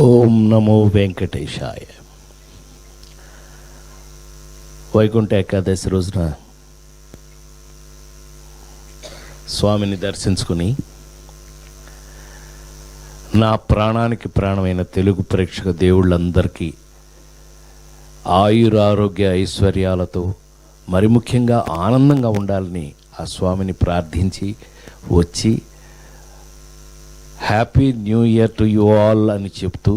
ఓం నమో వెంకటేశాయ. వైకుంఠ ఏకాదశి రోజున స్వామిని దర్శించుకుని నా ప్రాణానికి ప్రాణమైన తెలుగు ప్రేక్షక దేవుళ్ళందరికీ ఆయురారోగ్య ఐశ్వర్యాలతో మరి ముఖ్యంగా ఆనందంగా ఉండాలని ఆ స్వామిని ప్రార్థించి వచ్చి happy new year to you all అని చెప్తూ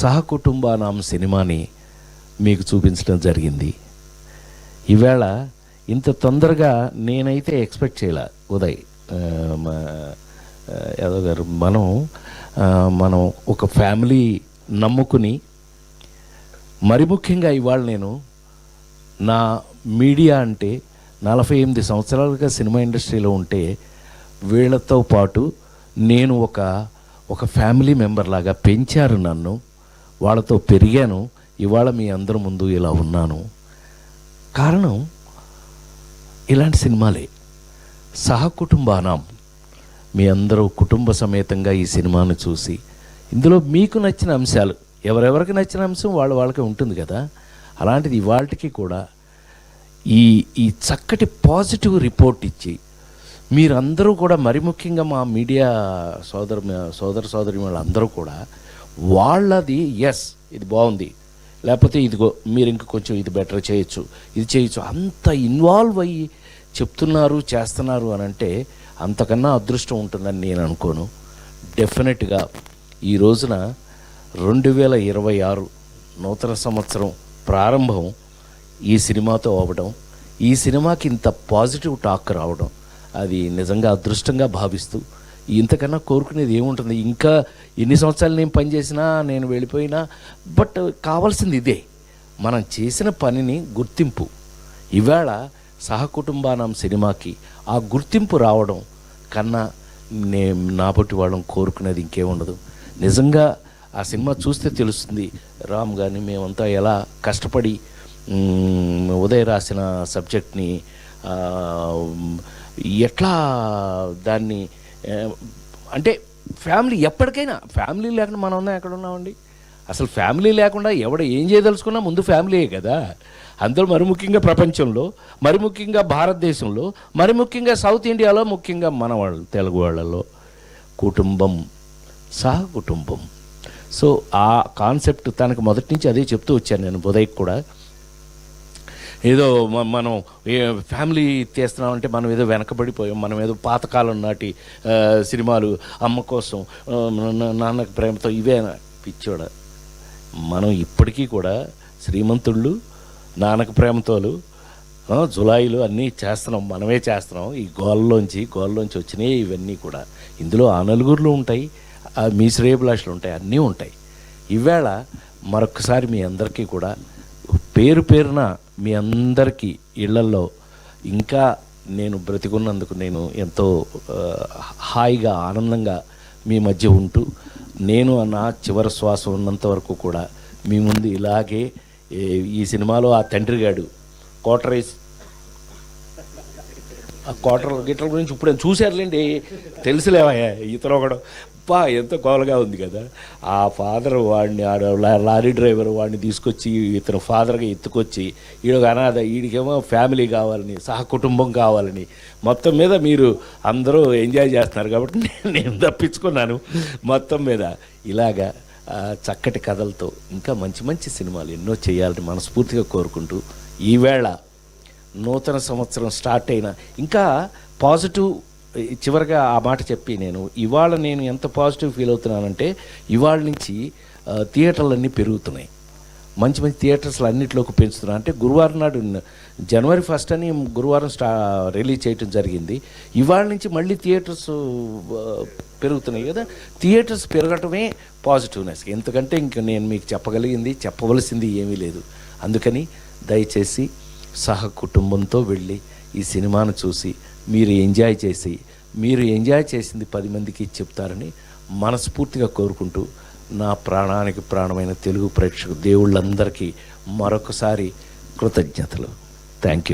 సహకుటుంబానాం సినిమాని మీకు చూపించడం జరిగింది. ఈవేళ ఇంత తొందరగా నేనైతే ఎక్స్పెక్ట్ చేయలే. ఉదయ్ యాదవ్ గారు, మనం ఒక ఫ్యామిలీ నమ్ముకుని మరి ముఖ్యంగా ఇవాళ నేను నా మీడియా అంటే 48 సంవత్సరాలుగా సినిమా ఇండస్ట్రీలో ఉంటే వీళ్ళతో పాటు నేను ఒక ఫ్యామిలీ మెంబర్ లాగా పెంచారు నన్ను, వాళ్ళతో పెరిగాను. ఇవాళ మీ అందరి ముందు ఇలా ఉన్నాను. కారణం ఇలాంటి సినిమాలే. సహకుటుంబానాం, మీ అందరూ కుటుంబ సమేతంగా ఈ సినిమాను చూసి ఇందులో మీకు నచ్చిన అంశాలు, ఎవరెవరికి నచ్చిన అంశం వాళ్ళకి ఉంటుంది కదా, అలాంటిది ఇవాళకి కూడా ఈ చక్కటి పాజిటివ్ రిపోర్ట్ ఇచ్చి మీరందరూ కూడా మరి ముఖ్యంగా మా మీడియా సోదరి వాళ్ళందరూ కూడా వాళ్ళది ఎస్ ఇది బాగుంది, లేకపోతే ఇదిగో మీరు ఇంక కొంచెం ఇది బెటర్ చేయొచ్చు, ఇది చేయొచ్చు, అంత ఇన్వాల్వ్ అయ్యి చెప్తున్నారు చేస్తున్నారు అని అంటే అంతకన్నా అదృష్టం ఉంటుందని నేను అనుకోను. డెఫినెట్గా ఈ రోజున 2026 నూతన సంవత్సరం ప్రారంభం ఈ సినిమాతో అవ్వడం, ఈ సినిమాకి ఇంత పాజిటివ్ టాక్ రావడం అది నిజంగా అదృష్టంగా భావిస్తూ ఇంతకన్నా కోరుకునేది ఏముంటుంది. ఇంకా ఎన్ని సంవత్సరాలు నేను పనిచేసినా నేను వెళ్ళిపోయినా బట్ కావాల్సింది ఇదే, మనం చేసిన పనిని గుర్తింపు. ఇవాళ సహకుటుంబానం సినిమాకి ఆ గుర్తింపు రావడం కన్నా నా బట్టి వాళ్ళని కోరుకునేది ఇంకేముండదు. నిజంగా ఆ సినిమా చూస్తే తెలుస్తుంది రామ్ గారిని మేమంతా ఎలా కష్టపడి ఉదయ్ రాసిన సబ్జెక్ట్ని ఎట్లా దాన్ని అంటే ఫ్యామిలీ ఎప్పటికైనా ఫ్యామిలీ లేకుండా మనం ఉందా ఎక్కడ ఉన్నామండి. అసలు ఫ్యామిలీ లేకుండా ఏం చేయదలుచుకున్నా ముందు ఫ్యామిలీయే కదా. అందులో మరి ముఖ్యంగా ప్రపంచంలో, మరి ముఖ్యంగా భారతదేశంలో, మరి ముఖ్యంగా సౌత్ ఇండియాలో, ముఖ్యంగా మన వాళ్ళు తెలుగు వాళ్ళలో కుటుంబం, సహకుటుంబం. సో ఆ కాన్సెప్ట్ తనకు మొదటి నుంచి అదే చెప్తూ వచ్చాను నేను ఉదయ్కి కూడా. ఏదో మనం ఫ్యామిలీ తీస్తున్నామంటే మనం ఏదో వెనకబడిపోయాం, మనం ఏదో పాతకాలం నాటి సినిమాలు అమ్మ కోసం నాన్నకి ప్రేమతో ఇవే పిచ్చోడ. మనం ఇప్పటికీ కూడా శ్రీమంతుళ్ళు, నాన్నకు ప్రేమతోలు, జులాయిలు అన్నీ చేస్తున్నాం, మనమే చేస్తున్నాం. ఈ గోల్లోంచి వచ్చినాయి ఇవన్నీ కూడా. ఇందులో ఆ నలుగురులు ఉంటాయి, మీ శ్రేయభిలాషలు ఉంటాయి, అన్నీ ఉంటాయి. ఈవేళ మరొకసారి మీ అందరికీ కూడా పేరు పేరున మీ అందరికీ ఇళ్లల్లో ఇంకా నేను బ్రతికున్నందుకు నేను ఎంతో హాయిగా ఆనందంగా మీ మధ్య ఉంటూ నేను నా చివరి శ్వాస ఉన్నంత వరకు కూడా మీ ముందు ఇలాగే ఈ సినిమాలో ఆ తండ్రి గాడు ఆ క్వార్టర్ గిట్ల గురించి ఇప్పుడు చూశారులేండి, తెలుసులేవా ఇతను ఒకడు ఎంతో గోలగా ఉంది కదా. ఆ ఫాదర్ వాడిని లారీ డ్రైవర్ వాడిని తీసుకొచ్చి ఇతను ఫాదర్గా ఎత్తుకొచ్చి ఈడొక అనాథ, వీడికేమో ఫ్యామిలీ కావాలని, సహకుటుంబం కావాలని, మొత్తం మీద మీరు అందరూ ఎంజాయ్ చేస్తున్నారు కాబట్టి నేను తప్పించుకున్నాను. మొత్తం మీద ఇలాగా చక్కటి కథలతో ఇంకా మంచి మంచి సినిమాలు ఎన్నో చేయాలని మనస్ఫూర్తిగా కోరుకుంటూ ఈవేళ నూతన సంవత్సరం స్టార్ట్ అయిన ఇంకా పాజిటివ్ చివరిగా ఆ మాట చెప్పి ఇవాళ నేను ఎంత పాజిటివ్ ఫీల్ అవుతున్నానంటే ఇవాళ నుంచి థియేటర్లు అన్నీ పెరుగుతున్నాయి, మంచి మంచి థియేటర్స్లు అన్నింటిలోకి పెంచుతున్నాను. అంటే గురువారం నాడు జనవరి 1 అని గురువారం రిలీజ్ చేయటం జరిగింది. ఇవాళ నుంచి మళ్ళీ థియేటర్స్ పెరుగుతున్నాయి కదా. థియేటర్స్ పెరగటమే పాజిటివ్నెస్. ఎందుకంటే ఇంక నేను మీకు చెప్పవలసింది ఏమీ లేదు. అందుకని దయచేసి సహకుటుంబంతో వెళ్ళి ఈ సినిమాను చూసి మీరు ఎంజాయ్ చేసింది 10 మందికి చెప్తారని మనస్ఫూర్తిగా కోరుకుంటూ నా ప్రాణానికి ప్రాణమైన తెలుగు ప్రేక్షకు దేవుళ్ళందరికీ మరొకసారి కృతజ్ఞతలు. Thank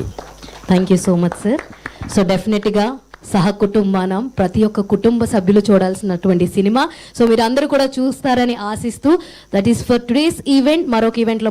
you so much sir. So డెఫినెట్గా సహకుటుంబానం, ప్రతి ఒక్క కుటుంబ సభ్యులు చూడాల్సినటువంటి సినిమా. సో మీరు అందరూ కూడా చూస్తారని ఆశిస్తూ, that is for today's event. మరొక ఈవెంట్లో